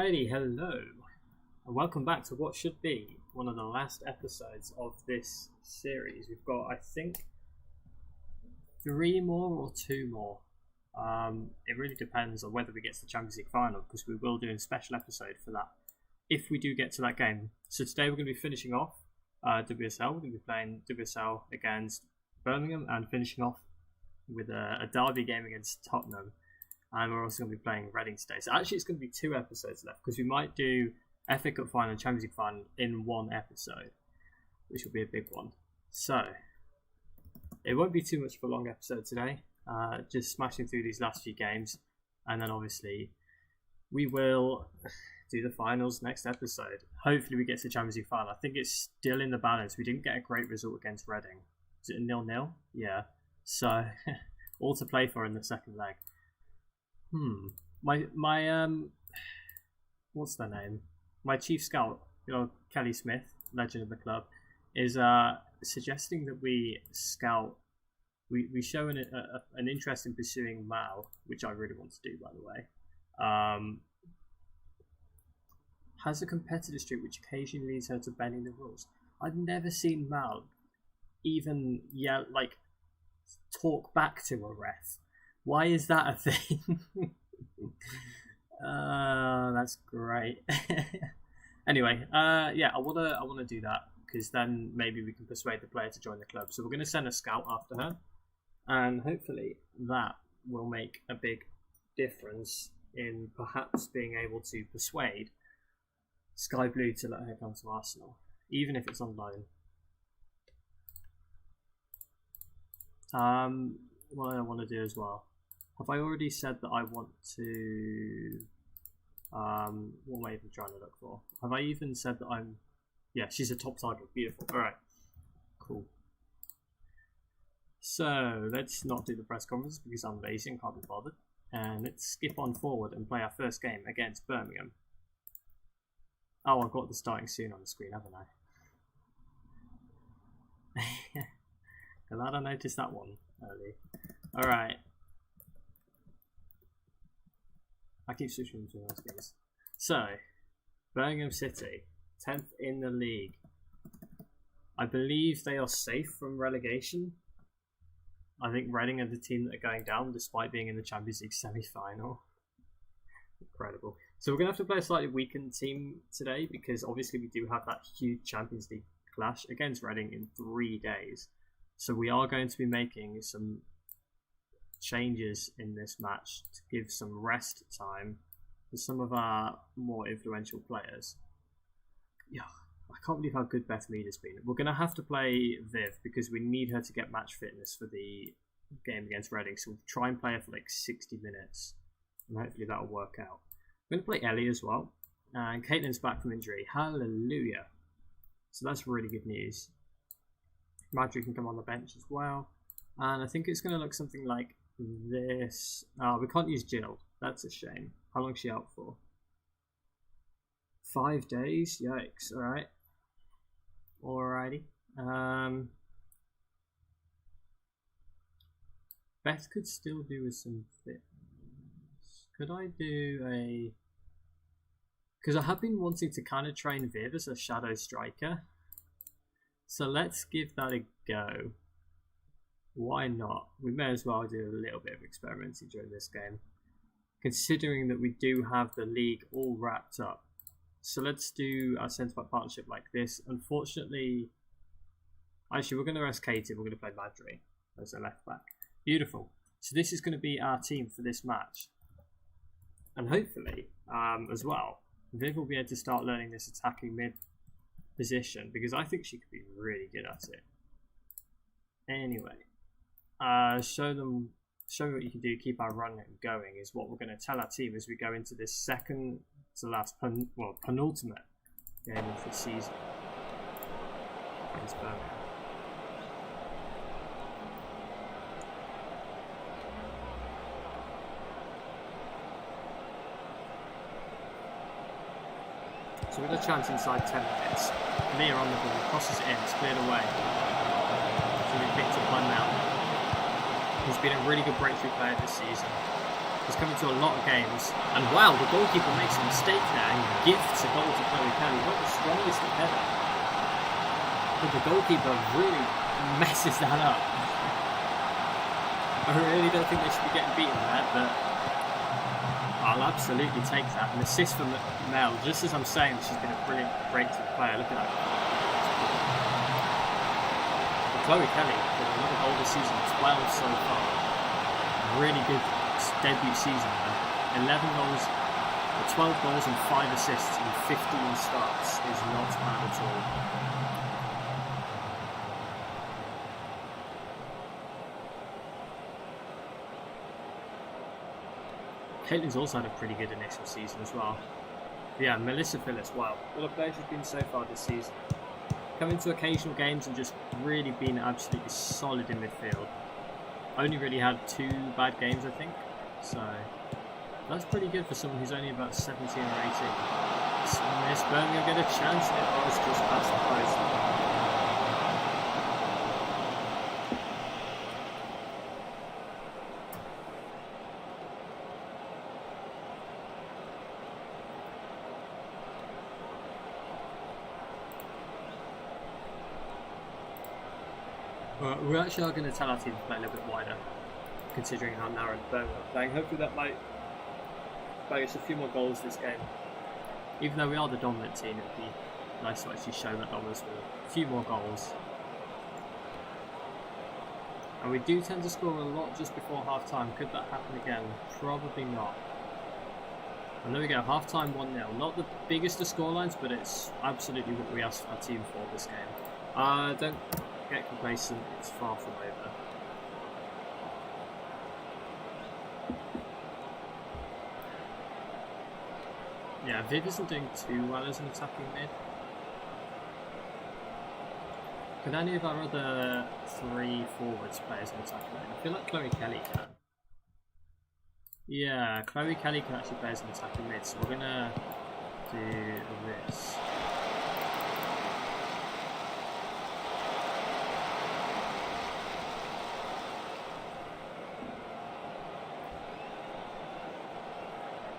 Alrighty, hello, and welcome back to what should be one of the last episodes of this series. We've got, I think, 3 more or 2 more. It really depends on whether we get to the Champions League final, because we will do a special episode for that if we do get to that game. So today we're going to be finishing off WSL. We're going to be playing WSL against Birmingham and finishing off with a derby game against Tottenham. And we're also going to be playing Reading today. So actually it's going to be 2 episodes left, because we might do FA Cup final and Champions League final in 1 episode, which will be a big one. So it won't be too much of a long episode today. Just smashing through these last few games, and then obviously we will do the finals next episode. Hopefully we get to the Champions League final. I think it's still in the balance. We didn't get a great result against Reading. Is it a 0-0? Yeah. So all to play for in the second leg. My what's their name? My chief scout, Kelly Smith, legend of the club, is suggesting that we scout. We show an interest in pursuing Mal, which I really want to do, by the way. Has a competitive streak which occasionally leads her to bending the rules. I've never seen Mal even talk back to a ref. Why is that a thing? That's great. Anyway, yeah, I wanna do that, because then maybe we can persuade the player to join the club. So we're gonna send a scout after her, and hopefully that will make a big difference in perhaps being able to persuade Sky Blue to let her come to Arsenal, even if it's on loan. What I want to do as well. Have I already said that I want to... what am I even trying to look for? Have I even said that I'm... Yeah, she's a top target. Beautiful. Alright. Cool. So, let's not do the press conference because I'm lazy and can't be bothered. And let's skip on forward and play our first game against Birmingham. Oh, I've got the starting soon on the screen, haven't I? Glad I noticed that one early. Alright. I keep switching between those games. So, Birmingham City, 10th in the league. I believe they are safe from relegation. I think Reading are the team that are going down despite being in the Champions League semi-final. Incredible. So we're going to have to play a slightly weakened team today, because obviously we do have that huge Champions League clash against Reading in 3 days. So we are going to be making some changes in this match to give some rest time for some of our more influential players. Yeah, I can't believe how good Beth Mead has been. We're going to have to play Viv because we need her to get match fitness for the game against Reading, so we'll try and play her for like 60 minutes and hopefully that'll work out. We're going to play Ellie as well, and Caitlin's back from injury. Hallelujah. So that's really good news. Madry can come on the bench as well, and I think it's going to look something like this. Oh, we can't use Jill. That's a shame. How long is she out for? 5 days? Yikes. Alright. Alrighty. Beth could still do with some fitness. Could I do a... Because I have been wanting to kind of train Viv as a shadow striker. So let's give that a go. Why not? We may as well do a little bit of experimenting during this game, considering that we do have the league all wrapped up. So let's do our centre-back partnership like this. Unfortunately, actually we're going to rest Katie, we're going to play Madry as a left-back. Beautiful. So this is going to be our team for this match. And hopefully, as well, Viv will be able to start learning this attacking mid position, because I think she could be really good at it. Anyway. Show me what you can do, keep our run going, is what we're going to tell our team as we go into this second to last, penultimate game of the season against Birmingham. So with a chance inside 10 minutes, Leah on the ball, crosses it in, it's cleared away. So we picked up by Mel. He's been a really good breakthrough player this season. He's coming to a lot of games. And wow, the goalkeeper makes a mistake there and gifts a goal to Chloe Kelly. Not the strongest of header. But the goalkeeper really messes that up. I really don't think they should be getting beaten there, but I'll absolutely take that. An assist from Mel, just as I'm saying, she's been a brilliant break to the player. Look at that. But Chloe Kelly with another goal this season, 12 so far. Really good debut season there. 11 goals, 12 goals and 5 assists in 15 starts is not bad at all. Caitlin's also had a pretty good initial season as well. Yeah, Melissa Phillips, wow. What a player she's been so far this season. Coming to occasional games and just really been absolutely solid in midfield. Only really had 2 bad games, I think. So, that's pretty good for someone who's only about 17 or 18. Miss Birmingham get a chance and it was just past the post. We actually are going to tell our team to play a little bit wider, considering how narrow the Birmingham are playing. Hopefully that might buy us a few more goals this game. Even though we are the dominant team, it would be nice to actually show that dominance with a few more goals. And we do tend to score a lot just before half time. Could that happen again? Probably not. And there we go, half time 1-0. Not the biggest of scorelines, but it's absolutely what we asked our team for this game. Don't get complacent, it's far from over. Yeah, Viv isn't doing too well as an attacking mid. Could any of our other 3 forwards play as an attacking mid? I feel like Chloe Kelly can. Yeah, Chloe Kelly can actually play as an attacking mid, so we're gonna do this.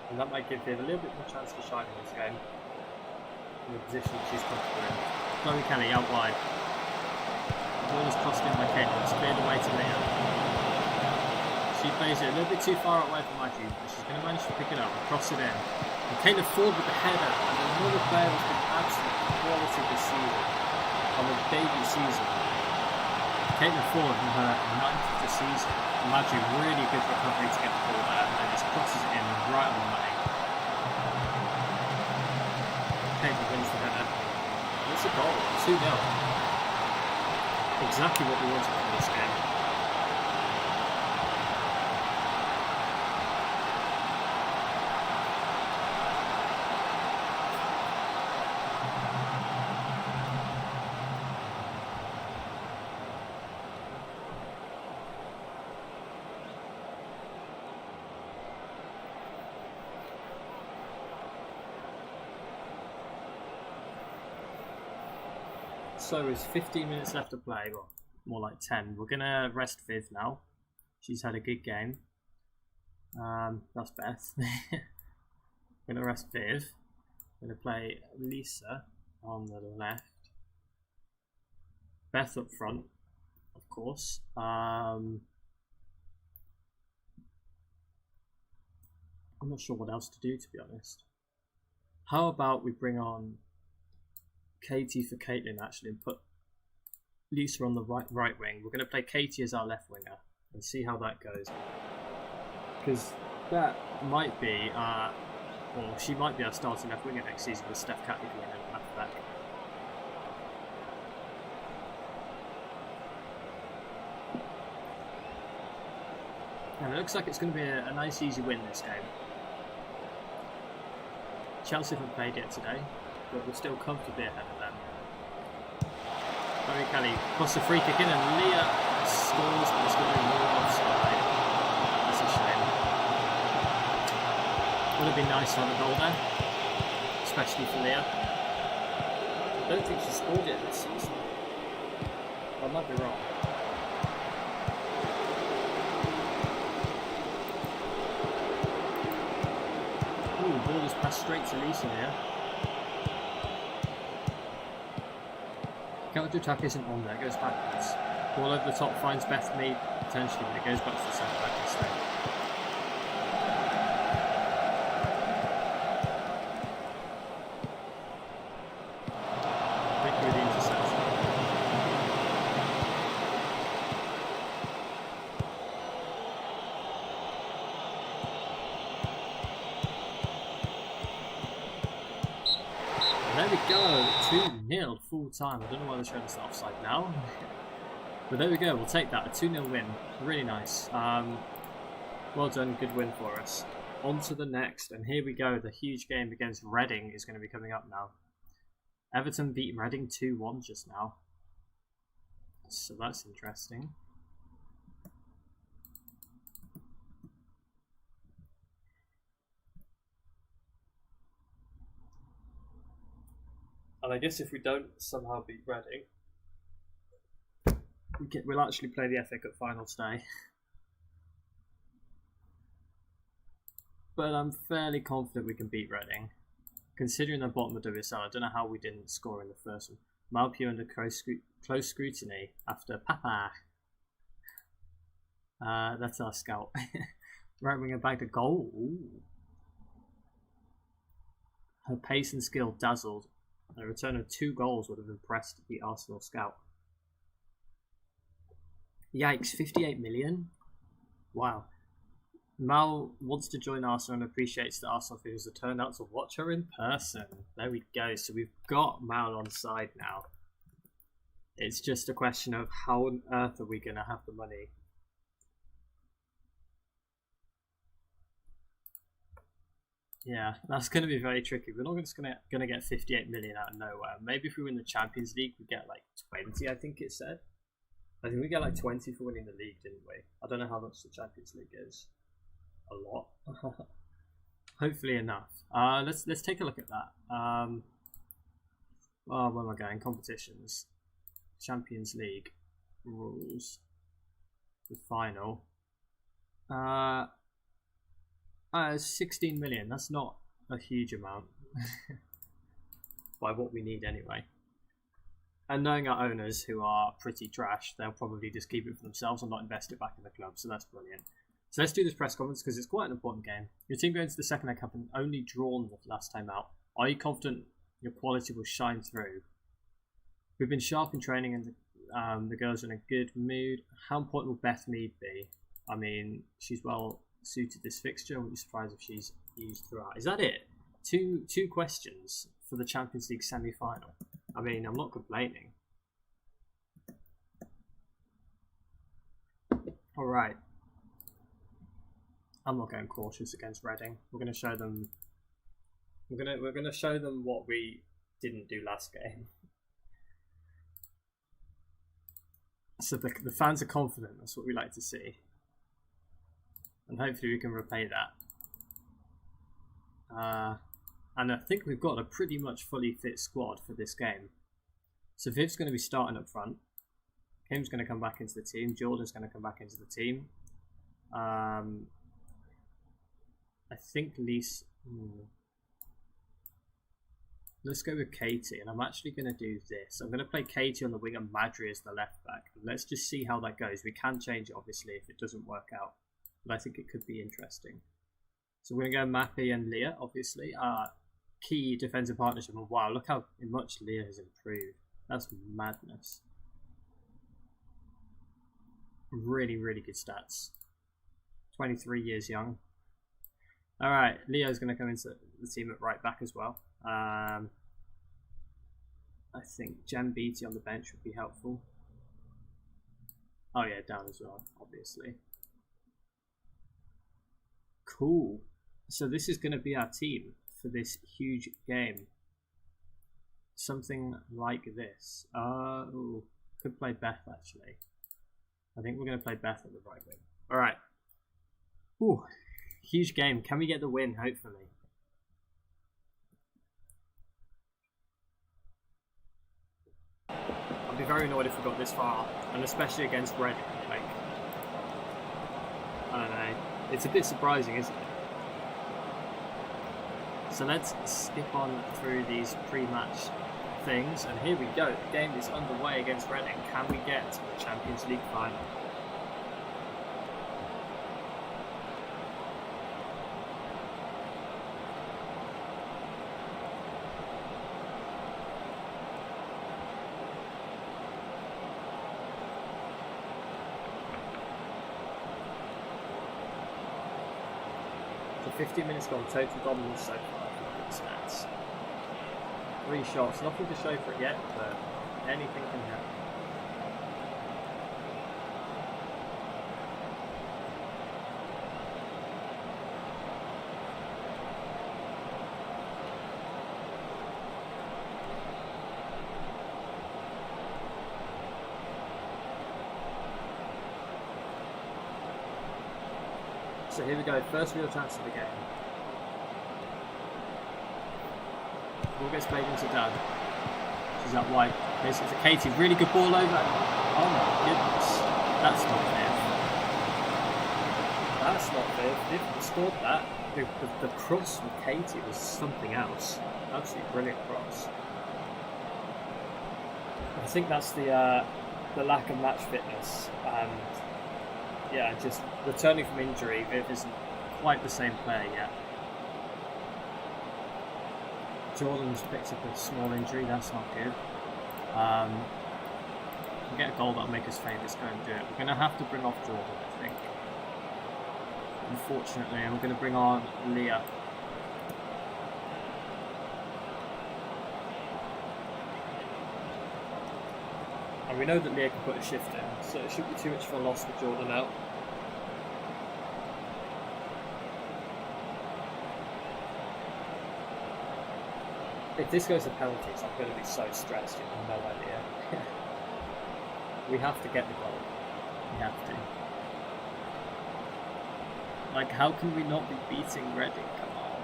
And that might give Viv a little bit more chance to shine in this game. In the position she's comfortable in. Chloe Kelly out wide. The ball is crossed in by Caitlin. It's cleared away to Leah. She plays it a little bit too far away from my team, but she's going to manage to pick it up and cross it in. And Caitlin Ford with the header. And another player who's been absolute quality this season. On the debut season. Caitlin Ford in her 9th of the season. Imagine really good recovery to get the ball there, and then just crosses it in right on the money. Caitlin wins the header. And it's a goal, 2-0. Exactly what we wanted from this game. So there's 15 minutes left to play, well, more like 10. We're going to rest Viv now. She's had a good game. That's Beth. We're going to rest Viv. We're going to play Lisa on the left. Beth up front, of course. I'm not sure what else to do, to be honest. How about we bring on Katie for Caitlin actually and put Lisa on the right wing. We're going to play Katie as our left winger and see how that goes, because that might be or she might be our starting left winger next season with Steph Catley coming in after that. And it looks like it's going to be a nice easy win this game. Chelsea haven't played yet today, but we're still comfortably ahead of them. Chloe Kelly puts the free kick in and Leah scores, but it's going to be more offside. That's a shame. Would have been nice to have a goal there, especially for Leah. I don't think she scored yet this season. I might be wrong. Pass straight to Lisa here. Counter attack isn't on there, it goes backwards. Ball over the top finds Beth Mead potentially, but it goes back to the centre back instead. Victory with the interception. And there we go, 2-0 full time. I don't know why they're showing us the offside now. But there we go, we'll take that, a 2-0 win, really nice. Well done, good win for us. On to the next, and here we go, the huge game against Reading is going to be coming up now. Everton beat Reading 2-1 just now. So that's interesting. And I guess if we don't somehow beat Reading, we'll actually play the FA Cup final today. But I'm fairly confident we can beat Reading. Considering the bottom of WSL, I don't know how we didn't score in the first one. Malpue under close scrutiny after Papa. That's our scout. Right winger back to goal. Ooh. Her pace and skill dazzled. A return of 2 goals would have impressed the Arsenal scout. Yikes, 58 million? Wow. Mal wants to join Arsenal and appreciates that Arsenal fans have turned out to watch her in person. There we go. So we've got Mal on side now. It's just a question of how on earth are we going to have the money? Yeah, that's going to be very tricky. We're not just going to get 58 million out of nowhere. Maybe if we win the Champions League, we get like 20, I think it said. I think we get like 20 for winning the league, didn't we? I don't know how much the Champions League is. A lot. Hopefully enough. Let's take a look at that. Oh, where am I going? Competitions. Champions League. Rules. The final. 16 million. That's not a huge amount. By what we need anyway. And knowing our owners, who are pretty trash, they'll probably just keep it for themselves and not invest it back in the club. So that's brilliant. So let's do this press conference because it's quite an important game. Your team going to the second leg cup and only drawn the last time out. Are you confident your quality will shine through? We've been sharp in training and the girls are in a good mood. How important will Beth Mead be? I mean, she's well suited this fixture. I wouldn't be surprised if she's used throughout. Is that it? Two questions for the Champions League semi-final. I mean, I'm not complaining. All right. I'm not going cautious against Reading. We're going to show them. We're going to show them what we didn't do last game. So the fans are confident. That's what we like to see, and hopefully we can repay that. And I think we've got a pretty much fully fit squad for this game. So Viv's going to be starting up front. Kim's going to come back into the team. Jordan's going to come back into the team. I think Lise. Let's go with Katie, and I'm actually going to do this. I'm going to play Katie on the wing and Madri as the left back. Let's just see how that goes. We can change it, obviously, if it doesn't work out. But I think it could be interesting. So we're going to go Mappy and Leah, obviously. Key defensive partnership. And wow, look how much Leah has improved. That's madness. Really, really good stats. 23 years young. Alright, Leo's going to come into the team at right back as well. I think Jen Beattie on the bench would be helpful. Oh yeah, down as well, obviously. Cool. So this is going to be our team for this huge game. Something like this. Ooh, could play Beth actually. I think we're going to play Beth at the right wing. Alright. Ooh, huge game. Can we get the win, hopefully? I'd be very annoyed if we got this far, and especially against Reading. Like, I don't know. It's a bit surprising, isn't it? So let's skip on through these pre-match things, and here we go. The game is underway against Reading. Can we get to the Champions League final? So 15 minutes gone, total dominance so far. Stats. 3 shots, nothing to show for it yet, but anything can happen. So here we go, first real chance of the game. Ball gets played into Dan. She's out wide. Here's to Katie. Really good ball over. Oh my goodness. That's not fair. That's not fair. If they scored that, the cross from Katie was something else. Absolutely brilliant cross. I think that's the lack of match fitness, and yeah, just returning from injury. Viv isn't quite the same player yet. Jordan's picked up a small injury, that's not good. We get a goal that'll make us famous, go and do it. We're going to have to bring off Jordan, I think. Unfortunately, and we're going to bring on Leah. And we know that Leah can put a shift in, so it shouldn't be too much of a loss with Jordan out. If this goes to penalties, I'm going to be so stressed, you have no idea. We have to get the goal. We have to. Like, how can we not be beating Reading? Come on.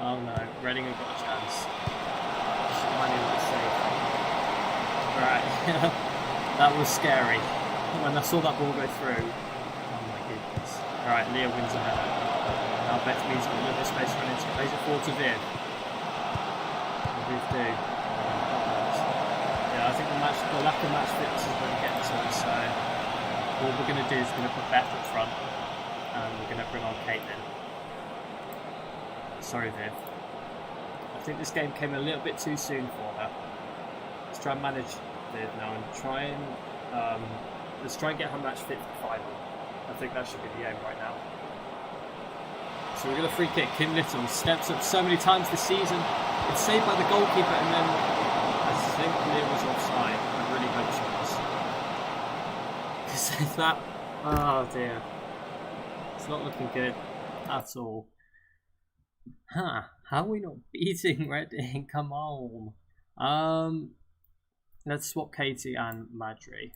Oh no, Reading have got a chance. Might need to save. Right. That was scary. When I saw that ball go through. Oh my goodness. Alright, Leah wins the header. Now Bethany's got a little bit of space to run into. Plays it forward to Viv. Yeah, I think the lack of match fitness is going to get to us, so what we're going to do is we're going to put Beth up front and we're going to bring on Caitlin. Sorry Viv. I think this game came a little bit too soon for her. Let's try and manage Viv now and try and let's try and get her match fit for the final. I think that should be the aim right now. So we're going to free kick. Kim Little steps up so many times this season. It's saved by the goalkeeper, and then I think Leah was offside. I really hope she was. Because if that, oh dear, it's not looking good at all. Huh? How are we not beating Reading? Come on. Let's swap Katie and Madry.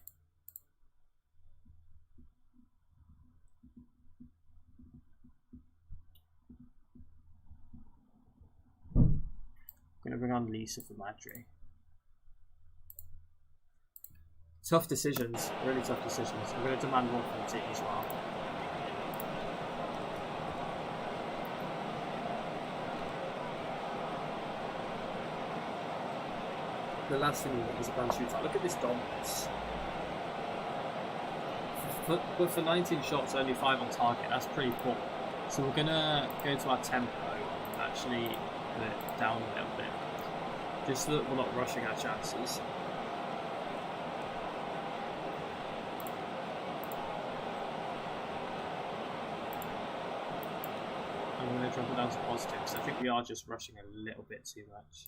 I'm going to bring on Lisa for Madry. Tough decisions, really tough decisions. I'm going to demand more from the team as well. The last thing we want is a band shootout. Look at this dominance. But for 19 shots, only 5 on target, that's pretty poor. So we're going to go to our tempo and actually put it down a little bit. Just so that we're not rushing our chances. I'm going to drop it down to positive because I think we are just rushing a little bit too much.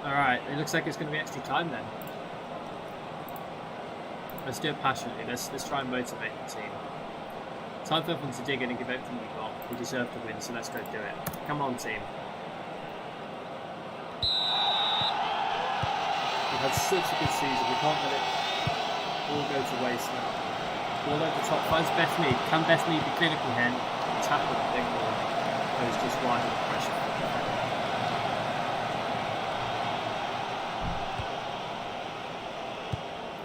Alright, it looks like it's going to be extra time then. Let's do it passionately. Let's try and motivate the team. Time for everyone to dig in and give everything we've got. We deserve to win, so let's go do it. Come on, team. We've had such a good season. We can't let it all go to waste now. Ball over the top. Finds Bethany. Can Bethany be clinical here? Tackle the big ball. Goes just wide with pressure.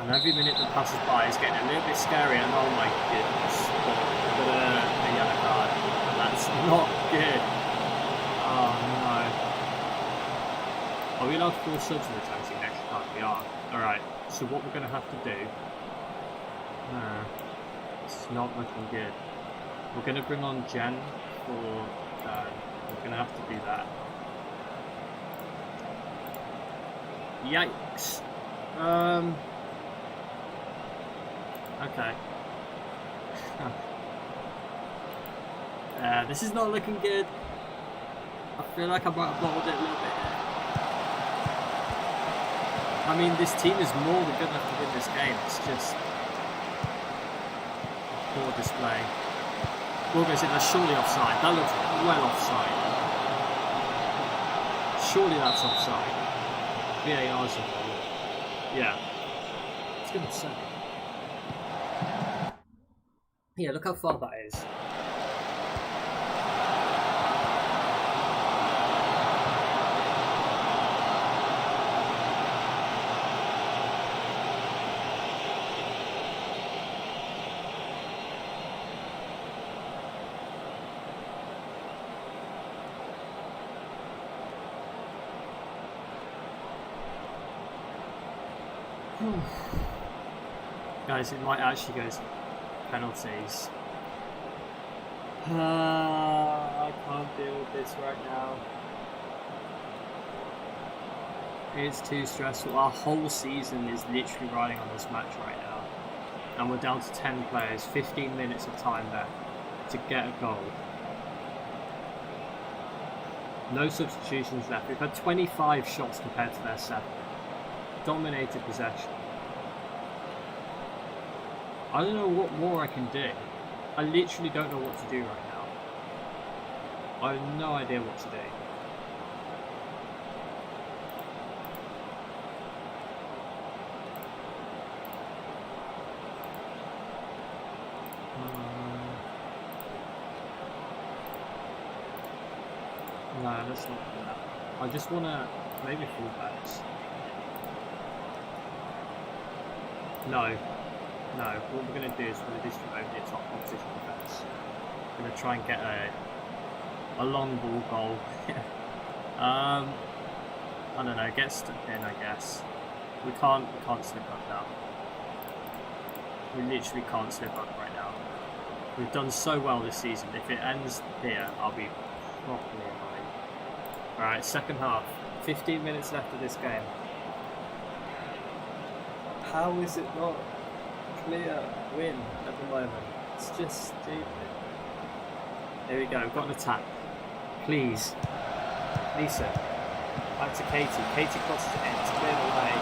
And every minute that passes by is getting a little bit scary, and oh my goodness, a yellow card. That's not good. Oh no. Are we allowed 4 subs in the taxi next time? We are. Alright, so what we're going to have to do... it's not looking good. We're going to bring on Jen for... we're going to have to do that. Yikes. Okay. This is not looking good. I feel like I might have bottled it a little bit here. I mean, this team is more than good enough to win this game. It's just a poor display. Ball goes in. That's surely offside. That looks well offside. Surely that's offside. VAR's involved. Yeah. It's going to say. Yeah, look how far that is. Guys, it might actually go to penalties. I can't deal with this right now. It's too stressful. Our whole season is literally riding on this match right now. And we're down to 10 players, 15 minutes of time left to get a goal. No substitutions left. We've had 25 shots compared to their 7. Dominated possession. I don't know what more I can do. I literally don't know what to do right now. I have no idea what to do. No, let's not do that. I just want to maybe fullbacks. No. No, what we're going to do is we're going to distribute the top opposition defence. We're going to try and get a long ball goal. I don't know, get stuck in, I guess. We can't slip up now. We literally can't slip up right now. We've done so well this season. If it ends here, I'll be properly annoyed. Alright, second half. 15 minutes left of this game. How is it not clear win at the moment? It's just stupid. Here we go, we've got an attack. Please. Lisa. Back to Katie. Katie crosses it in. It's cleared away.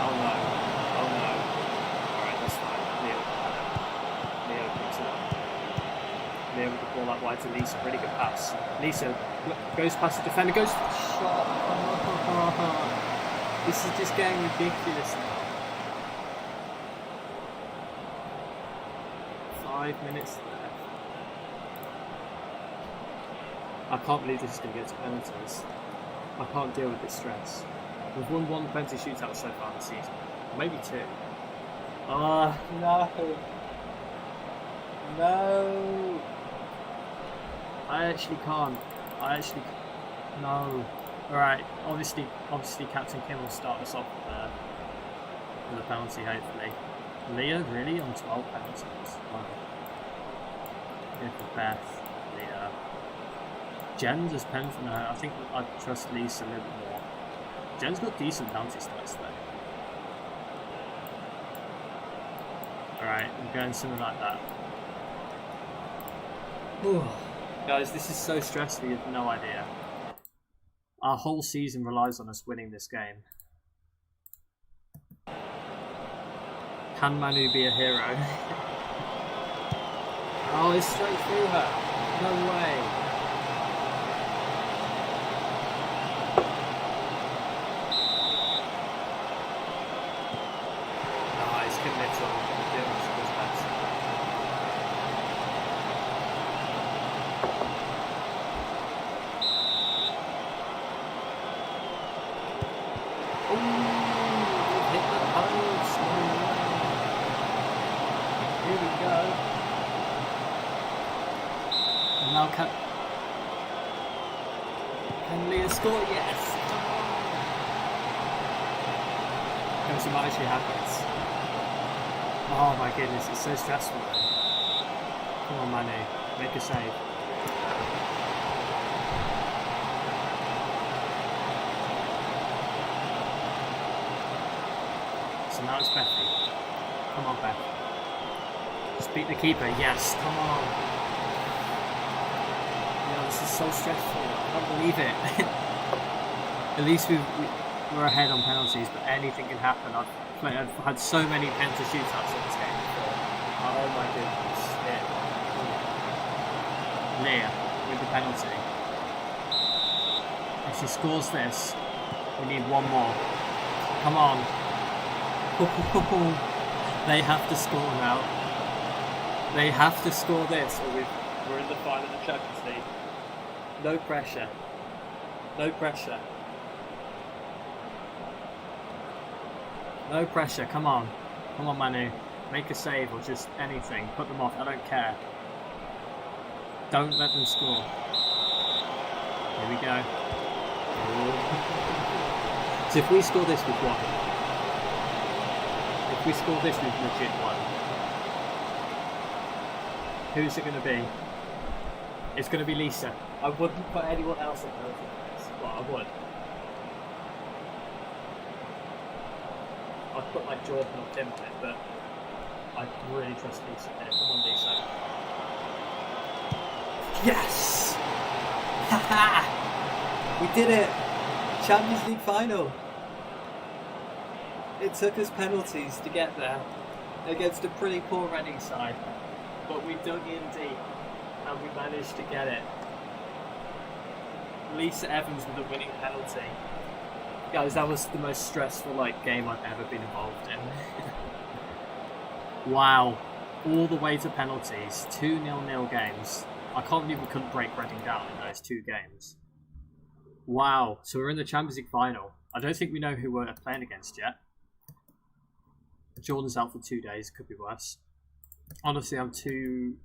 Oh no. Oh no. Alright, that's fine. Leo picks it up. Leo with the ball out wide to Lisa. Really good pass. Lisa goes past the defender. Goes for the shot. This is just getting ridiculous now. 5 minutes left. I can't believe this is going to get to penalties. I can't deal with this stress. We've won 1 penalty shootout so far this season. Maybe 2. Ah, no. No. I actually can't. No. Alright, obviously Captain Kim will start us off with a penalty, hopefully. Leo, really? On 12 penalties? Wow. Go for Beth. Leah. Jen does penalty. No, I think I trust Lisa a little bit more. Jen's got decent penalty stats though. Alright, I'm going something like that. Whew. Guys, this is so stressful, you have no idea. Our whole season relies on us winning this game. Can Manu be a hero? Oh, it's straight through her. No way. Nice, Kim Mitchell. Doing his best. Here we go. And now Can Leah score? Yes! Come on! So much actually happens. Oh my goodness, it's so stressful then. Come on, Manu, make a save. So now it's Bethy. Come on, Beth. Just beat the keeper. Yes, come on. This is so stressful. I can't believe it. At least we're ahead on penalties, but anything can happen. I've had so many penalty shootouts in this game before. Oh my goodness. Leah with the penalty. If she scores this, we need one more. Come on. They have to score now. They have to score this, or we're in the final of the Champions League. No pressure. No pressure. No pressure. Come on. Come on, Manu. Make a save or just anything. Put them off. I don't care. Don't let them score. Here we go. So if we score this, we've won. If we score this, we've legit won. Who's it going to be? It's going to be Lisa. I wouldn't put anyone else on this, but I would. I'd put like Jordan or Tim on it, but I really trust Lisa here. Come on, Lisa. Yes! Haha! We did it! Champions League final! It took us penalties to get there against a pretty poor Reading side, but we dug in deep and we managed to get it. Lisa Evans with a winning penalty. Guys, that was the most stressful game I've ever been involved in. Wow. All the way to penalties. 2 0-0 games. I can't believe we couldn't break Reading down in those 2 games. Wow. So we're in the Champions League final. I don't think we know who we're playing against yet. Jordan's out for 2 days. Could be worse. Honestly, I'm too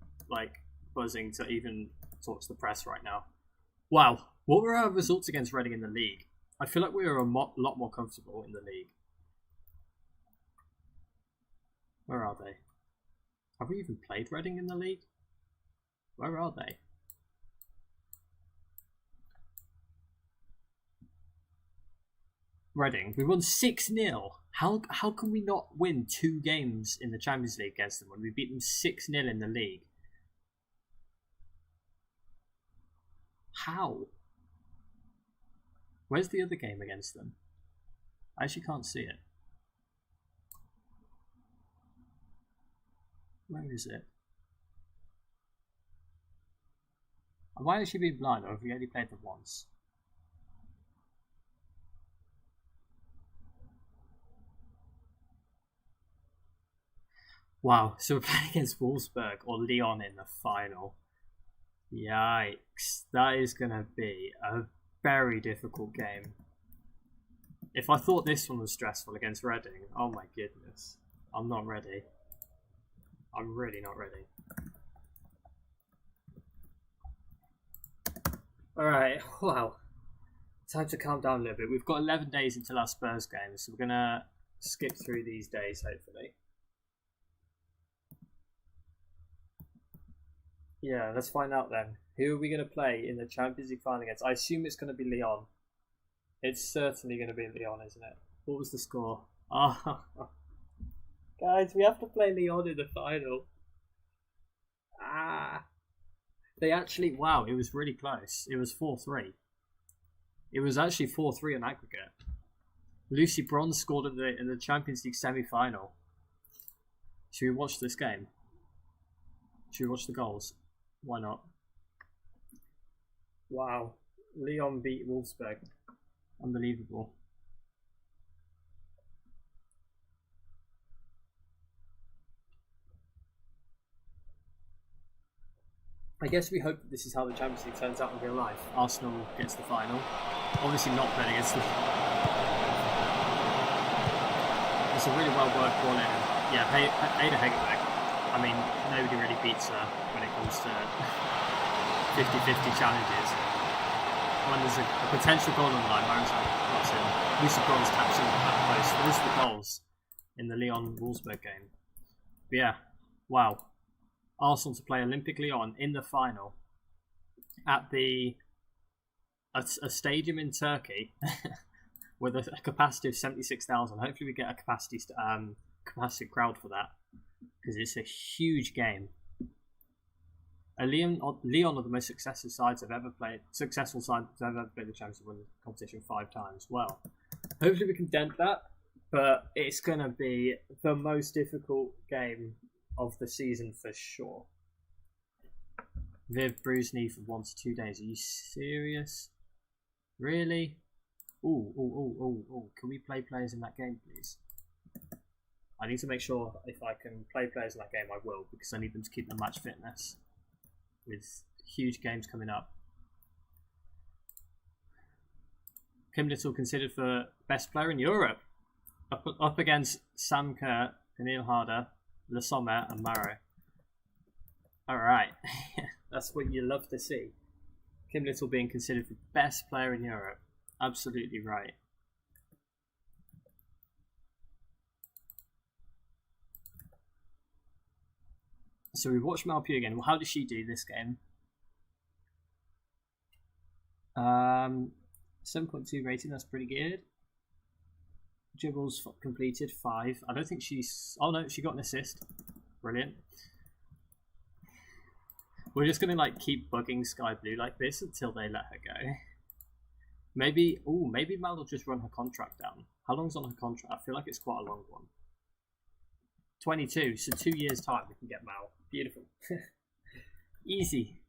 buzzing to even talk to the press right now. Wow. What were our results against Reading in the league? I feel like we were a lot more comfortable in the league. Where are they? Have we even played Reading in the league? Where are they? Reading. We won 6-0. How can we not win 2 games in the Champions League against them when we beat them 6-0 in the league? How? Where's the other game against them? I actually can't see it. Where is it? Have I actually been blind, or have we only played them once? Wow, so we're playing against Wolfsburg or Lyon in the final. Yikes, that is going to be a very difficult game. If I thought this one was stressful against Reading, oh my goodness. I'm not ready. I'm really not ready. Alright, wow. Time to calm down a little bit. We've got 11 days until our Spurs game, so we're going to skip through these days, hopefully. Yeah, let's find out then. Who are we going to play in the Champions League final against? I assume it's going to be Lyon. It's certainly going to be Lyon, isn't it? What was the score? Oh, guys, we have to play Lyon in the final. They actually, wow, it was really close. It was 4-3. It was actually 4-3 on aggregate. Lucy Bronze scored in the Champions League semi-final. Should we watch this game? Should we watch the goals? Why not? Wow. Lyon beat Wolfsburg. Unbelievable. I guess we hope that this is how the Champions League turns out in real life. Arsenal gets the final. Obviously not playing against them. It's a really well worked ball in. Yeah, Ada Hegerberg. I mean, nobody really beats her when it comes to 50-50 challenges. when there's a potential goal on the line, Maranzan cuts in. Lucy Bronze taps in the back post. Those are the goals in the Lyon-Wolfsburg game. But yeah, wow. Arsenal to play Olympic Lyon in the final at a stadium in Turkey with a capacity of 76,000. Hopefully we get a capacity crowd for that, because it's a huge game. Lyon are the most successful sides I've ever played. Successful side I've ever played the Champions League, won the competition 5 times. Well, hopefully we can dent that, but it's going to be the most difficult game of the season for sure. Viv bruised knee for 1 to 2 days. Are you serious? Really? Ooh. Can we play players in that game, please? I need to make sure if I can play players in that game, I will, because I need them to keep their match fitness with huge games coming up. Kim Little considered for best player in Europe, up against Sam Kerr, Emil Harder, Le Sommer, and Maro. Alright, that's what you love to see. Kim Little being considered for best player in Europe. Absolutely right. So we watched Malpue again. Well, how did she do this game? 7.2 rating, that's pretty good. Dribbles completed 5. I don't think she's... Oh no, she got an assist. Brilliant. We're just going to like keep bugging Sky Blue like this until they let her go. Maybe Mel will just run her contract down. How long's on her contract? I feel like it's quite a long one. 22, so 2 years time we can get Mal. Beautiful. Easy.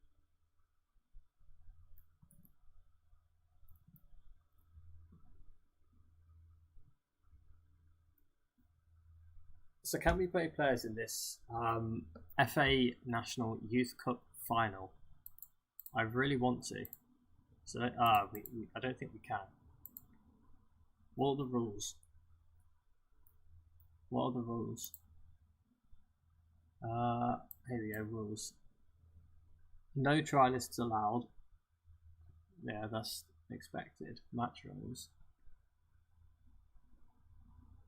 So can we play players in this FA National Youth Cup final? I really want to. So I don't think we can. What are the rules? What are the rules? Here we go, rules. No trialists allowed. Yeah, that's expected. Match rules.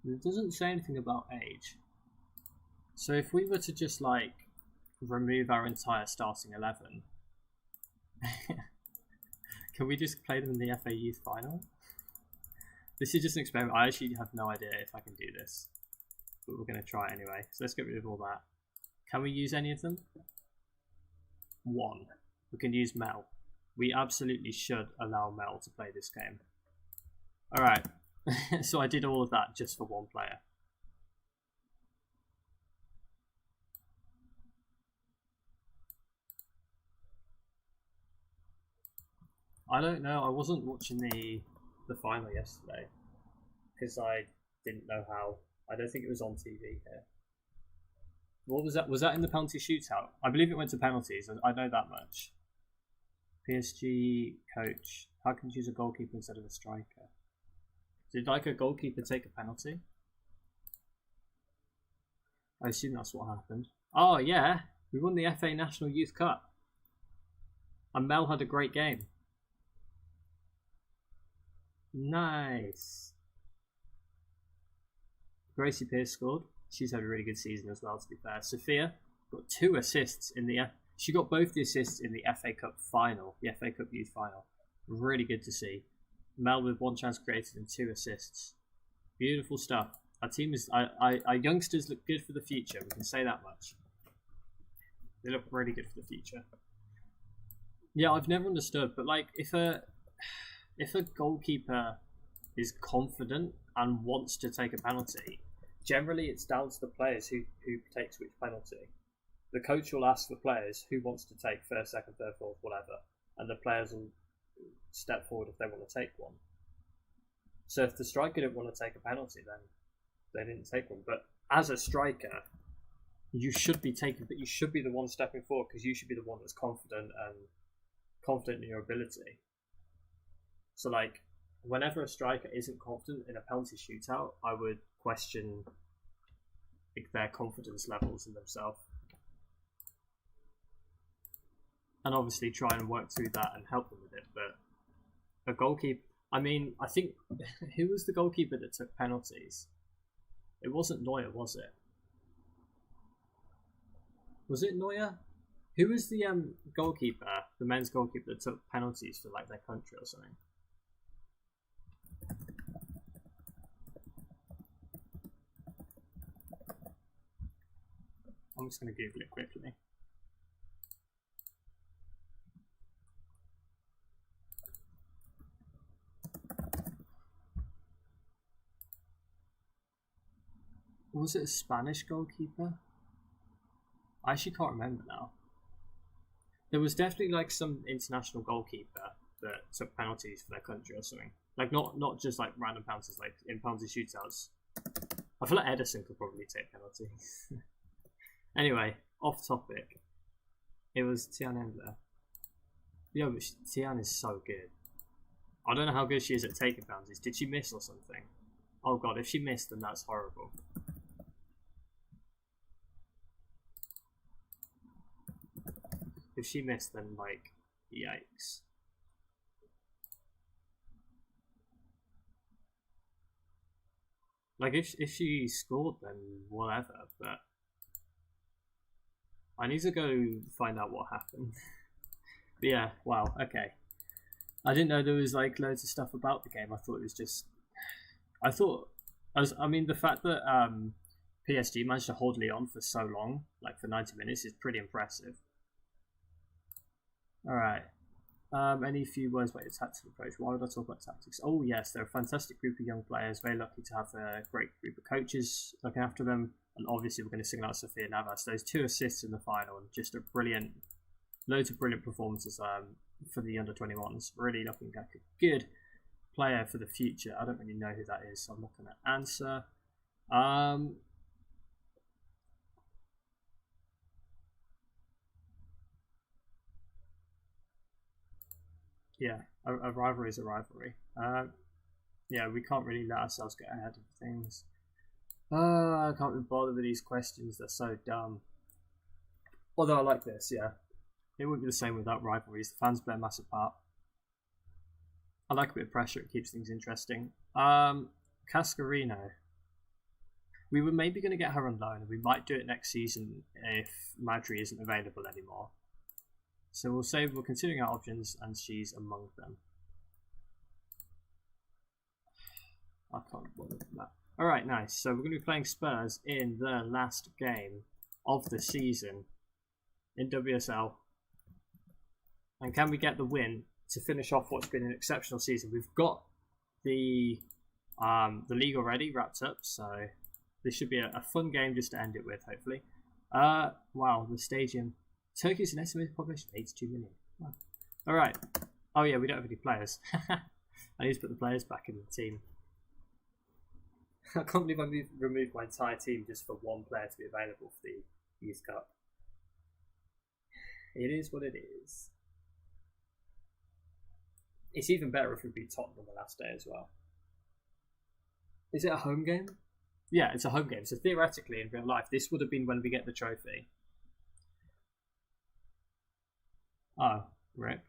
It doesn't say anything about age. So if we were to just like remove our entire starting 11, can we just play them in the FA Youth Final? This is just an experiment. I actually have no idea if I can do this, but we're going to try it anyway. So let's get rid of all that. Can we use any of them? 1. We can use Mel. We absolutely should allow Mel to play this game. Alright, so I did all of that just for 1 player. I don't know, I wasn't watching the final yesterday because I didn't know how. I don't think it was on TV here. What was that? Was that in the penalty shootout? I believe it went to penalties. I know that much. PSG coach. How can you choose a goalkeeper instead of a striker? Did like a goalkeeper take a penalty? I assume that's what happened. Oh yeah, we won the FA National Youth Cup. And Mel had a great game. Nice. Gracie Pierce scored. She's had a really good season as well, to be fair. Sophia got 2 assists in the... She got both the assists in the FA Cup final, the FA Cup Youth Final. Really good to see. Mel with 1 chance created and 2 assists. Beautiful stuff. Our team is... Our youngsters look good for the future. We can say that much. They look really good for the future. Yeah, I've never understood, but like, if a goalkeeper is confident and wants to take a penalty, generally it's down to the players who takes which penalty. The coach will ask the players who wants to take first, second, third, fourth, whatever, and the players will step forward if they want to take one. So if the striker didn't want to take a penalty, then they didn't take one. But as a striker, you should be the one stepping forward, because you should be the one that's confident in your ability. So like, whenever a striker isn't confident in a penalty shootout, I would question their confidence levels in themselves. And obviously try and work through that and help them with it. But a goalkeeper. I mean, I think who was the goalkeeper that took penalties? It wasn't Neuer, was it? Was it Neuer? Who was the goalkeeper, the men's goalkeeper that took penalties for like their country or something? I'm just going to Google it quickly. Was it a Spanish goalkeeper? I actually can't remember now. There was definitely like some international goalkeeper that took penalties for their country or something. Like not just like random penalties, like in penalty shootouts. I feel like Edison could probably take penalties. Anyway, off topic. It was Tian Endler. Yo, but Tian is so good. I don't know how good she is at taking penalties. Did she miss or something? Oh god, if she missed, then that's horrible. If she missed, then like, yikes. Like if she scored, then whatever. But I need to go find out what happened. But yeah, wow, okay. I didn't know there was like loads of stuff about the game. I thought it was just. I mean, the fact that PSG managed to hold Lyon for so long, like for 90 minutes, is pretty impressive. Alright. Any few words about your tactical approach? Why would I talk about tactics? Oh yes, they're a fantastic group of young players. Very lucky to have a great group of coaches looking after them. And obviously we're going to single out Sofia Navas. Those 2 assists in the final and just a brilliant, loads of brilliant performances for the under-21s. Really looking like a good player for the future. I don't really know who that is, so I'm not going to answer. Yeah, a rivalry is a rivalry. Yeah, we can't really let ourselves get ahead of things. I can't be bothered with these questions. They're so dumb. Although I like this, yeah. It wouldn't be the same without rivalries. The fans play a massive part. I like a bit of pressure. It keeps things interesting. Cascarino. We were maybe going to get her on loan. We might do it next season if Madri isn't available anymore. So we'll say we're considering our options, and she's among them. I can't bother with that. Alright, nice. So we're going to be playing Spurs in the last game of the season in WSL. And can we get the win to finish off what's been an exceptional season? We've got the league already wrapped up, so this should be a fun game just to end it with, hopefully. Wow, the stadium. Turkey's an estimated population of 82 million. Wow. Alright. Oh yeah, we don't have any players. I need to put the players back in the team. I can't believe I removed my entire team just for one player to be available for the Youth Cup. It is what it is. It's even better if we beat Tottenham the last day as well. Is it a home game? Yeah, it's a home game. So theoretically, in real life, this would have been when we get the trophy. Oh, rip.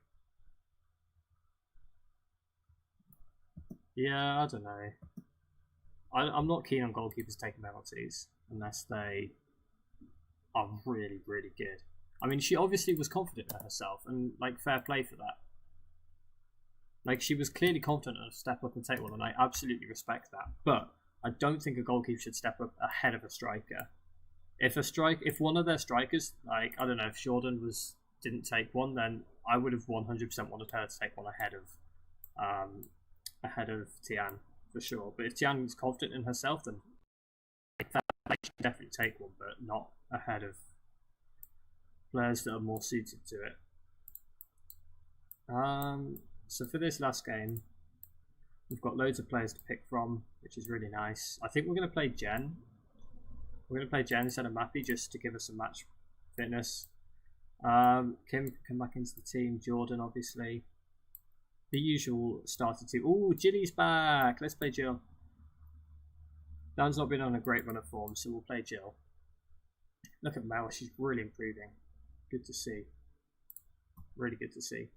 Yeah, I don't know. I'm not keen on goalkeepers taking penalties unless they are really, really good. I mean, she obviously was confident in herself, and like fair play for that. Like she was clearly confident enough to step up and take one, and I absolutely respect that. But I don't think a goalkeeper should step up ahead of a striker. If one of their strikers, like I don't know, if Jordan didn't take one, then I would have 100% wanted her to take one ahead of Tian for sure. But if Tian is confident in herself, then she should definitely take one, but not ahead of players that are more suited to it. So for this last game, we've got loads of players to pick from, which is really nice. I think we're going to play Jen. We're going to play Jen instead of Mappy just to give us some match fitness. Kim can come back into the team. Jordan, obviously. The usual starter team. Oh, Jilly's back. Let's play Jill. Dan's not been on a great run of form, so we'll play Jill. Look at Mel. She's really improving. Good to see. Really good to see.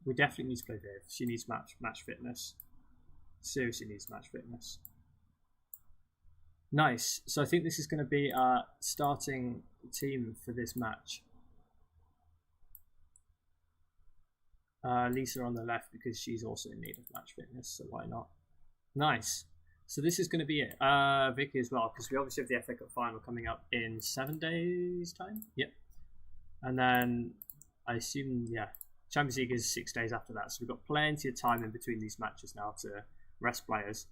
We definitely need to play Viv. She needs match fitness. Seriously needs match fitness. Nice. So I think this is going to be our starting team for this match. Lisa on the left because she's also in need of match fitness, so why not? Nice. So this is going to be it. Vicky as well, because we obviously have the FA Cup final coming up in 7 days' time. Yep. And then I assume, yeah, Champions League is 6 days after that. So we've got plenty of time in between these matches now to rest players.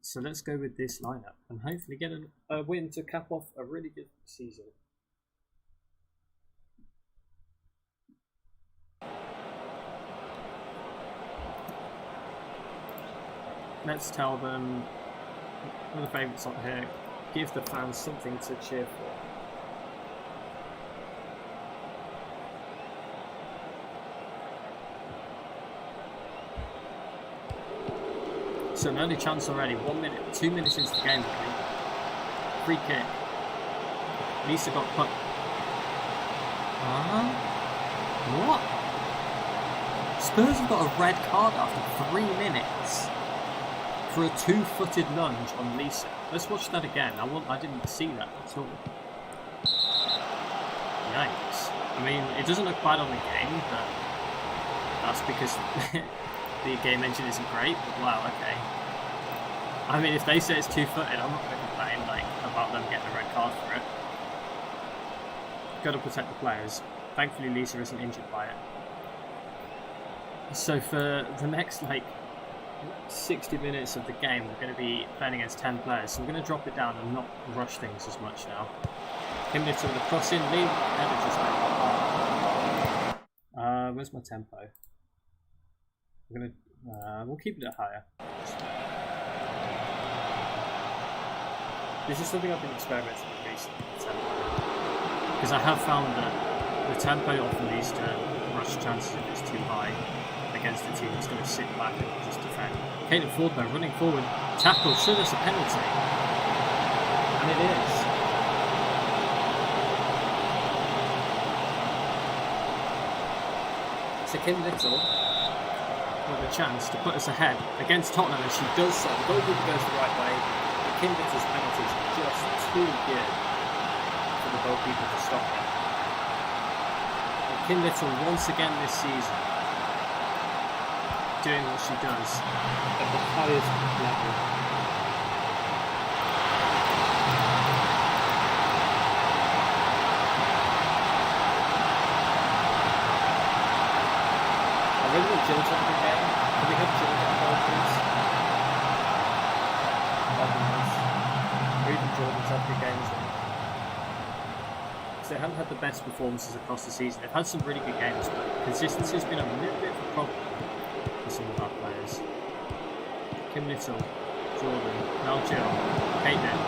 So let's go with this lineup and hopefully get a win to cap off a really good season. Let's tell them one of the favourites on here. Give the fans something to cheer for. So an early chance already. 1 minute, 2 minutes into the game. Free kick. Lisa got put. What? Spurs have got a red card after 3 minutes. For a 2-footed lunge on Lisa. Let's watch that again. I didn't see that at all. Yikes. I mean, it doesn't look bad on the game, but that's because the game engine isn't great. But wow, okay. I mean, if they say it's 2-footed, I'm not going to complain about them getting a red card for it. Got to protect the players. Thankfully, Lisa isn't injured by it. So for the next 60 minutes of the game, we're going to be playing against 10 players, so we're going to drop it down and not rush things as much now. Kim Little with a cross in, lead, where's my tempo? We'll keep it at higher. This is something I've been experimenting with recently, the tempo. Because I have found that the tempo often leads to rush chances if it's too high against a team that's going to sit back and just defend. Caitlin Ford though, running forward, tackle, should there's a penalty. And it is. So Kim Little with a chance to put us ahead against Tottenham, and she does so. The goalkeeper goes the right way, but Kim Little's penalty is just too good for the goalkeeper to stop it. And Kim Little once again this season doing what she does at the highest level. I really want Jill to have a game. Can we have Jill get a goal, please? That'd be nice. Or even Jordan to have a good game as well. They haven't had the best performances across the season. They've had some really good games, but consistency has been a little bit of a problem for some of our players. Kim Little, Jordan, now Jill, Caitlin,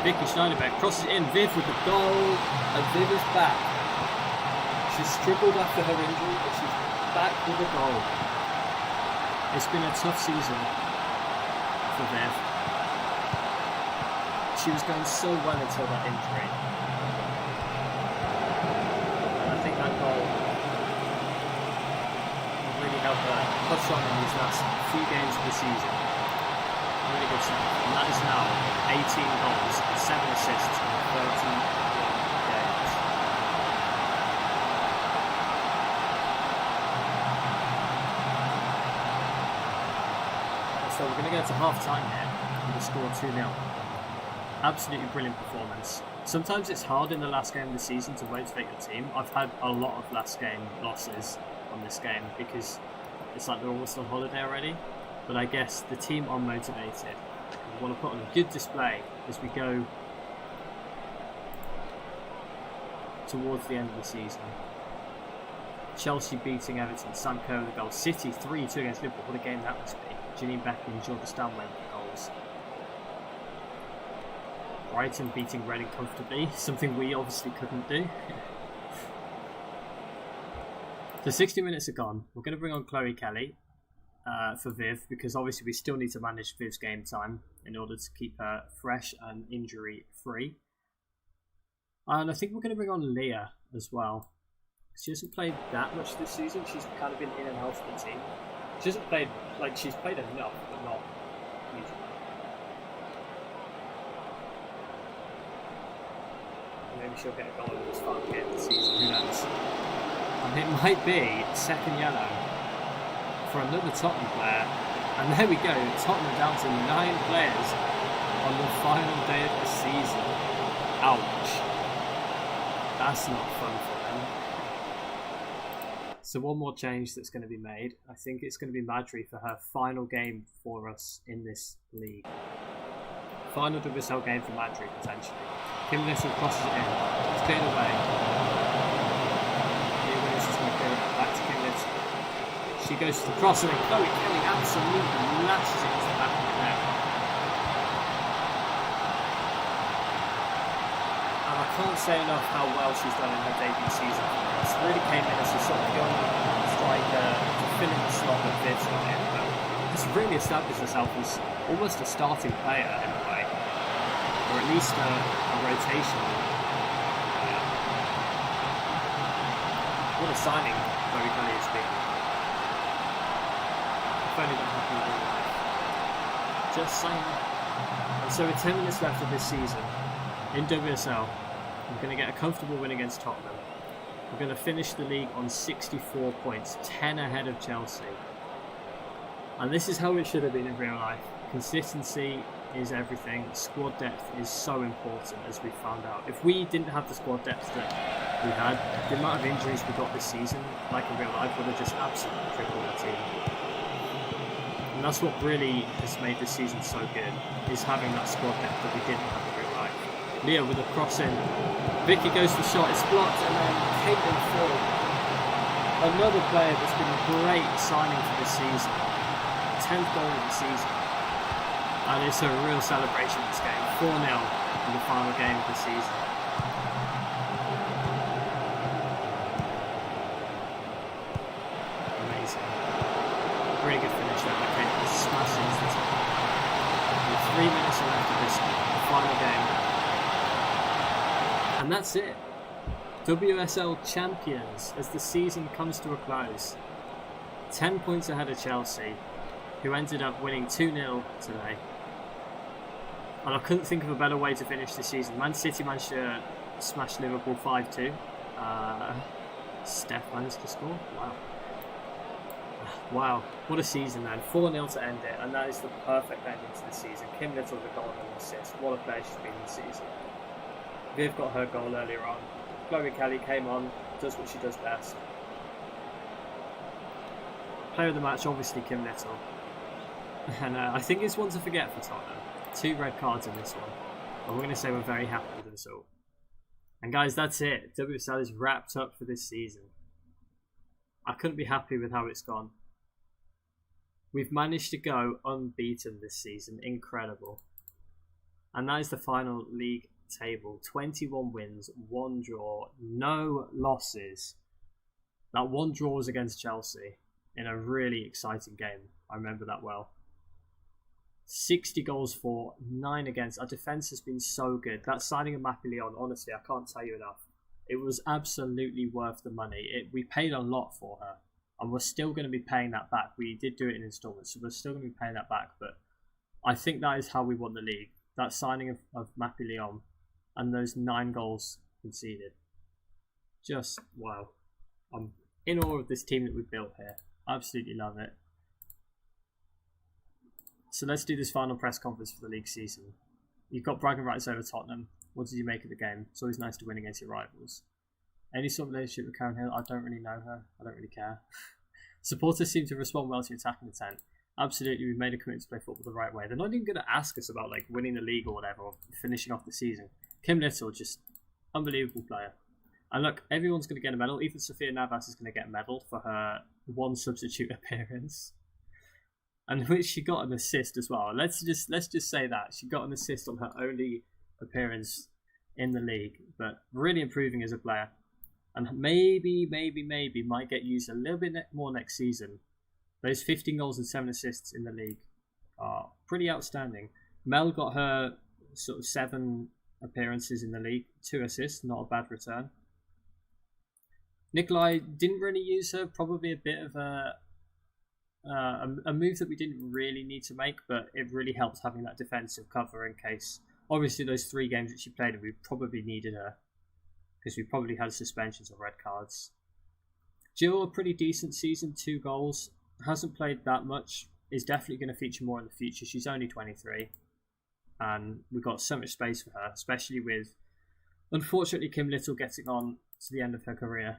Vicky Schneiderbeck crosses in, Viv with the goal, and Viv is back. She's struggled after her injury, but she's back with a goal. It's been a tough season for Viv. She was going so well until that injury. That goal will really help her push on in these last few games of the season. Really good stuff. And that is now 18 goals and 7 assists in 30 games. So we're going to go to half time here and the score 2-0. Absolutely brilliant performance. Sometimes it's hard in the last game of the season to motivate your team. I've had a lot of last game losses on this game because it's like they're almost on holiday already. But I guess the team are motivated. We want to put on a good display as we go towards the end of the season. Chelsea beating Everton, Sam Kerr with a goal. City 3-2 against Liverpool. What a game that must be. Janine Beck and Jordan Stanway with the goals. Brighton beating Reading comfortably, something we obviously couldn't do. So 60 minutes are gone. We're going to bring on Chloe Kelly for Viv, because obviously we still need to manage Viv's game time in order to keep her fresh and injury free. And I think we're going to bring on Leah as well. She hasn't played that much this season. She's kind of been in and out of the team. She hasn't played, like, she's played enough, but not usually. Maybe she'll get a goal in this final game of the season, who knows. And it might be second yellow for another Tottenham player. And there we go, Tottenham down to 9 players on the final day of the season. Ouch. That's not fun for them. So one more change that's going to be made. I think it's going to be Madry for her final game for us in this league. Final WSL game for Madry, potentially. Kim Little crosses it in. It's cleared away. Here Williams is going to clear it back to Kim Little. She goes to the cross and then Chloe Kelly absolutely lashes it into the back of the net. And I can't say enough how well she's done in her debut season for us. Really came in as a sort of young striker to fill in the slot that Viv's got in. Has really established herself as almost a starting player in a way. Or at least a rotation. What a signing Chloe Kelly has been. I've only been happy with all life. Just saying. And so with 10 minutes left of this season, in WSL, we're going to get a comfortable win against Tottenham. We're going to finish the league on 64 points, 10 ahead of Chelsea. And this is how it should have been in real life. Consistency is everything. Squad depth is so important, as we found out. If we didn't have the squad depth that we had, the amount of injuries we got this season, like in real life, would have just absolutely crippled the team. And that's what really has made this season so good, is having that squad depth that we didn't have in real life. Leah with a cross in. Vicky goes for the shot, it's blocked, and then Caitlin Ford. Another player that's been a great signing for this season. 10th goal of the season. And it's a real celebration in this game. 4-0 in the final game of the season. Amazing. Really good finish there by Caitlin, smashing into the top. With 3 minutes left of this final game. And that's it. WSL champions as the season comes to a close. 10 points ahead of Chelsea, who ended up winning 2-0 today. And I couldn't think of a better way to finish the season. Man City managed to smash Liverpool 5-2. Steph managed to score. Wow. Wow, what a season then. 4-0 to end it, and that is the perfect ending to the season. Kim Little with a goal and an assist. What a player she's been this season. Viv got her goal earlier on. Chloe Kelly came on, does what she does best. Player of the match, obviously Kim Little. And I think it's one to forget for Tottenham. 2 red cards in this one. But we're going to say we're very happy with the result. And guys, that's it. WSL is wrapped up for this season. I couldn't be happy with how it's gone. We've managed to go unbeaten this season. Incredible. And that is the final league table. 21 wins, 1 draw, no losses. That 1 draw was against Chelsea in a really exciting game. I remember that well. 60 goals for, 9 against. Our defence has been so good. That signing of Mappy Leon, honestly, I can't tell you enough. It was absolutely worth the money. We paid a lot for her, and we're still going to be paying that back. We did do it in instalments, so we're still going to be paying that back. But I think that is how we won the league. That signing of Mappy Leon and those 9 goals conceded. Just, wow. I'm in awe of this team that we've built here. Absolutely love it. So let's do this final press conference for the league season. You've got bragging rights over Tottenham. What did you make of the game? It's always nice to win against your rivals. Any sort of relationship with Karen Hill? I don't really know her. I don't really care. Supporters seem to respond well to attacking the tent. Absolutely, we've made a commitment to play football the right way. They're not even going to ask us about like winning the league or whatever, or finishing off the season. Kim Little, just unbelievable player. And look, everyone's going to get a medal. Even Sophia Navas is going to get a medal for her 1 substitute appearance. And which she got an assist as well. Let's just say that she got an assist on her only appearance in the league, but really improving as a player, and maybe might get used a little bit more next season. Those 15 goals and 7 assists in the league are pretty outstanding. Mel got her sort of 7 appearances in the league, 2 assists, not a bad return. Nikolai didn't really use her. Probably a bit of a move that we didn't really need to make, but it really helped having that defensive cover in case. Obviously, those 3 games that she played, we probably needed her because we probably had suspensions or red cards. Jill, a pretty decent season, 2 goals. Hasn't played that much. Is definitely going to feature more in the future. She's only 23, and we've got so much space for her, especially with, unfortunately, Kim Little getting on to the end of her career.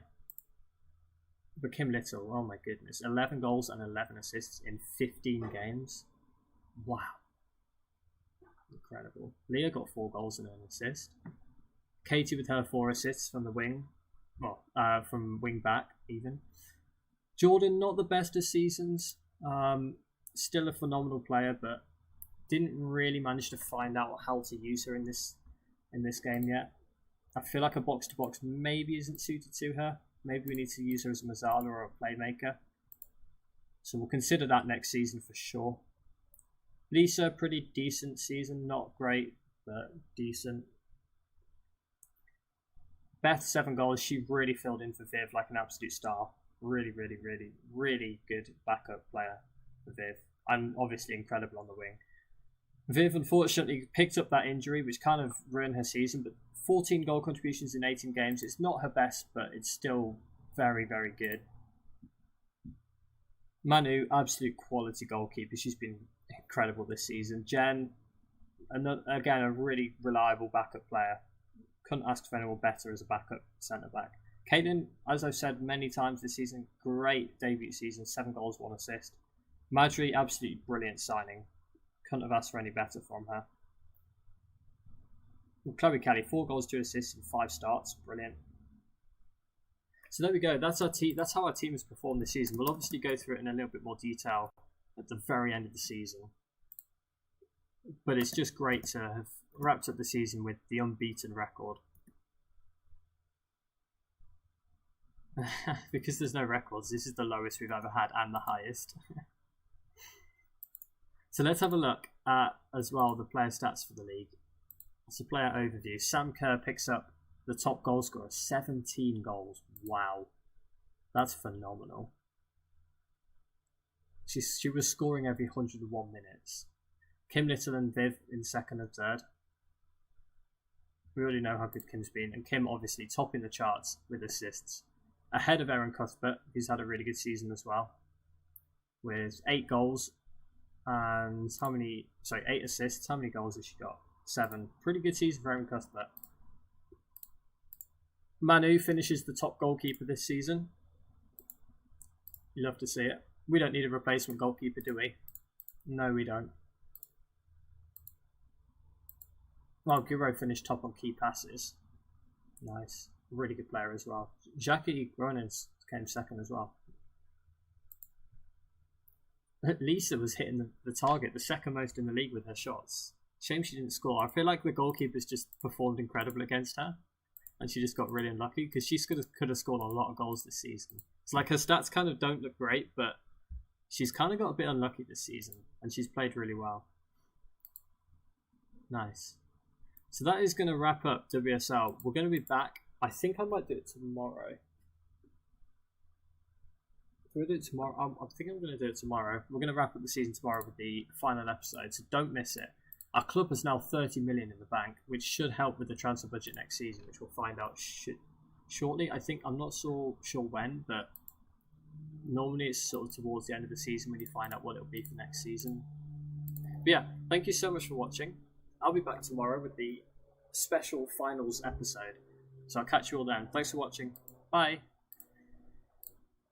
But Kim Little, oh my goodness, 11 goals and 11 assists in 15 games. Wow. Incredible. Leah got 4 goals and an assist. Katie with her 4 assists from the wing. Well, from wing back, even. Jordan, not the best of seasons. Still a phenomenal player, but didn't really manage to find out how to use her in this game yet. I feel like a box-to-box maybe isn't suited to her. Maybe we need to use her as a Mazzala or a playmaker. So we'll consider that next season for sure. Lisa, pretty decent season. Not great, but decent. Beth, 7 goals. She really filled in for Viv like an absolute star. Really, really, really, really good backup player for Viv. And obviously incredible on the wing. Viv, unfortunately, picked up that injury, which kind of ruined her season, but 14 goal contributions in 18 games. It's not her best, but it's still very, very good. Manu, absolute quality goalkeeper. She's been incredible this season. Jen, again, a really reliable backup player. Couldn't ask for anyone better as a backup centre-back. Caitlin, as I've said many times this season, great debut season. 7 goals, 1 assist. Madry, absolutely brilliant signing. Couldn't have asked for any better from her. Chloe Kelly, 4 goals, 2 assists in 5 starts. Brilliant. So there we go. That's our team. That's how our team has performed this season. We'll obviously go through it in a little bit more detail at the very end of the season. But it's just great to have wrapped up the season with the unbeaten record. Because there's no records, this is the lowest we've ever had and the highest. So let's have a look at, as well, the player stats for the league. It's a player overview. Sam Kerr picks up the top goal scorer, 17 goals. Wow. That's phenomenal. She was scoring every 101 minutes. Kim Little and Viv in 2nd and 3rd. We already know how good Kim's been. And Kim obviously topping the charts with assists. Ahead of Erin Cuthbert, who's had a really good season as well. With 8 goals and 8 assists. How many goals has she got? 7. Pretty good season for Erin Cuthbert. Manu finishes the top goalkeeper this season. You love to see it. We don't need a replacement goalkeeper, do we? No, we don't. Well, Giro finished top on key passes. Nice. Really good player as well. Jackie Ronins came 2nd as well. Lisa was hitting the target, the 2nd most in the league with her shots. Shame she didn't score. I feel like the goalkeepers just performed incredible against her. And she just got really unlucky because she could have scored a lot of goals this season. It's like her stats kind of don't look great, but she's kind of got a bit unlucky this season. And she's played really well. Nice. So that is going to wrap up WSL. We're going to be back. I think I might do it tomorrow. We'll do it tomorrow. I think I'm going to do it tomorrow. We're going to wrap up the season tomorrow with the final episode, so don't miss it. Our club has now 30 million in the bank, which should help with the transfer budget next season, which we'll find out shortly. I think I'm not so sure when, but normally it's sort of towards the end of the season when you find out what it'll be for next season. But yeah, thank you so much for watching. I'll be back tomorrow with the special finals episode. So I'll catch you all then. Thanks for watching. Bye.